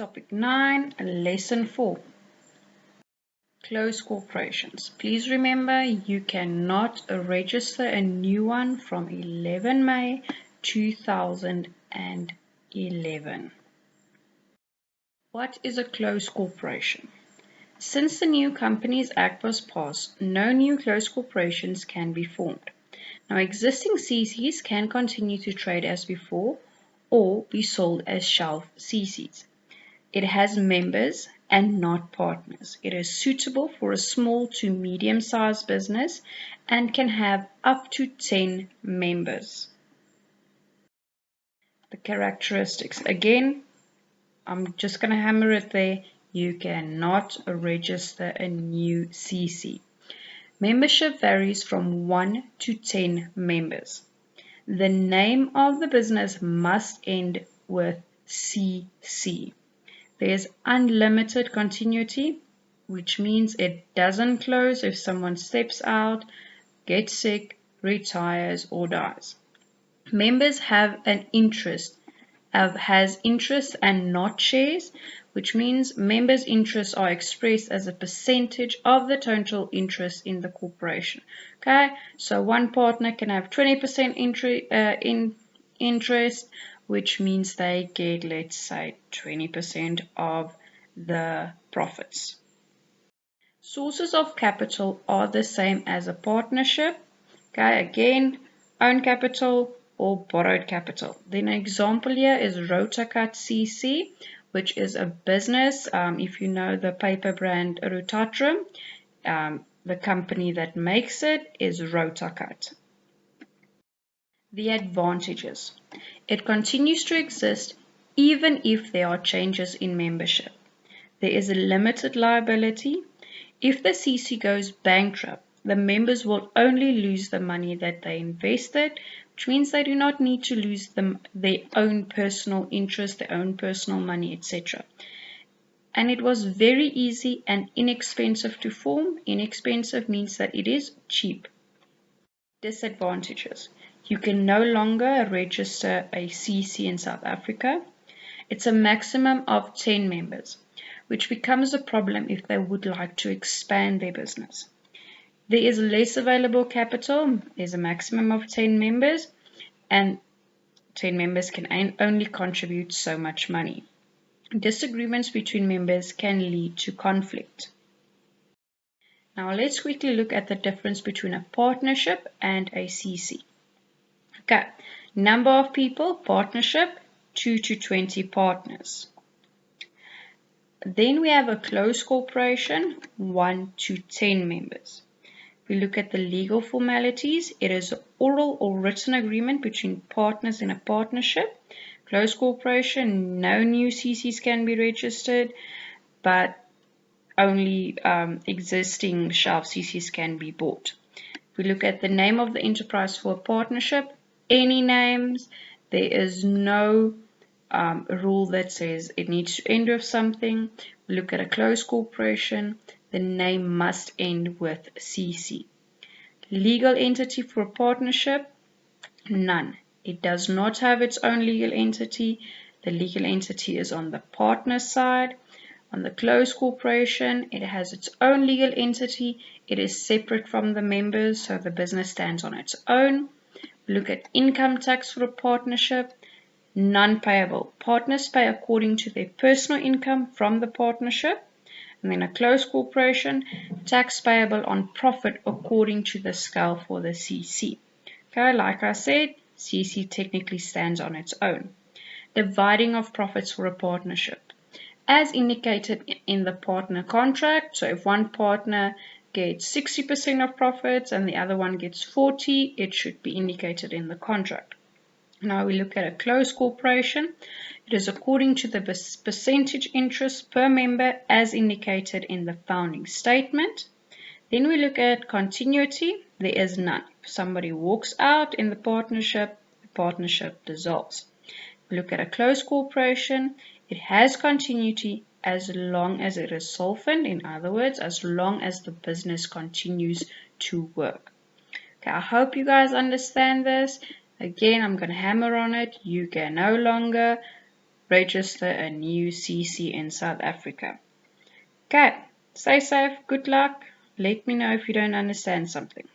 Topic 9, Lesson 4. Closed corporations. Please remember you cannot register a new one from 11 May 2011. What is a closed corporation? Since the New Companies Act was passed, no new closed corporations can be formed. Now, existing CCs can continue to trade as before or be sold as shelf CCs. It has members and not partners. It is suitable for a small to medium-sized business and can have up to 10 members. The characteristics. Again, I'm just going to hammer it there. You cannot register a new CC. Membership varies from 1 to 10 members. The name of the business must end with CC. There's unlimited continuity, which means it doesn't close if someone steps out, gets sick, retires, or dies. Members have an interest, has interest and not shares, which means members' interests are expressed as a percentage of the total interest in the corporation. Okay, so one partner can have 20% interest, which means they get, let's say, 20% of the profits. Sources of capital are the same as a partnership. Okay, again, own capital or borrowed capital. Then an example here is Rotacut CC, which is a business. If you know the paper brand Rotatrum, the company that makes it is Rotacut. The advantages. It continues to exist even if there are changes in membership. There is a limited liability. If the CC goes bankrupt, the members will only lose the money that they invested, which means they do not need to lose their own personal interest, their own personal money, etc. And it was very easy and inexpensive to form. Inexpensive means that it is cheap. Disadvantages. You can no longer register a CC in South Africa. It's a maximum of 10 members, which becomes a problem if they would like to expand their business. There is less available capital. There's a maximum of 10 members, and 10 members can only contribute so much money. Disagreements between members can lead to conflict. Now let's quickly look at the difference between a partnership and a CC. Okay, number of people, partnership, 2 to 20 partners. Then we have a closed corporation, 1 to 10 members. If we look at the legal formalities, it is an oral or written agreement between partners in a partnership. Closed corporation, no new CCs can be registered, but only existing shelf CCs can be bought. If we look at the name of the enterprise for a partnership, any names, there is no rule that says it needs to end with something. We look at a closed corporation, the name must end with CC. Legal entity for a partnership, none. It does not have its own legal entity. The legal entity is on the partner side. On the closed corporation, it has its own legal entity. It is separate from the members, so the business stands on its own. Look at income tax for a partnership, non-payable. Partners pay according to their personal income from the partnership. And then a closed corporation, tax payable on profit according to the scale for the CC. Okay, like I said, CC technically stands on its own. Dividing of profits for a partnership. As indicated in the partner contract, so if one partner gets 60% of profits and the other one gets 40%, it should be indicated in the contract. Now we look at a closed corporation. It is according to the percentage interest per member as indicated in the founding statement. Then we look at continuity. There is none. If somebody walks out in the partnership dissolves. We look at a closed corporation. It has continuity as long as it is solvent. In other words, as long as the business continues to work. Okay, I hope you guys understand this. Again, I'm going to hammer on it. You can no longer register a new CC in South Africa. Okay, stay safe, good luck. Let me know if you don't understand something.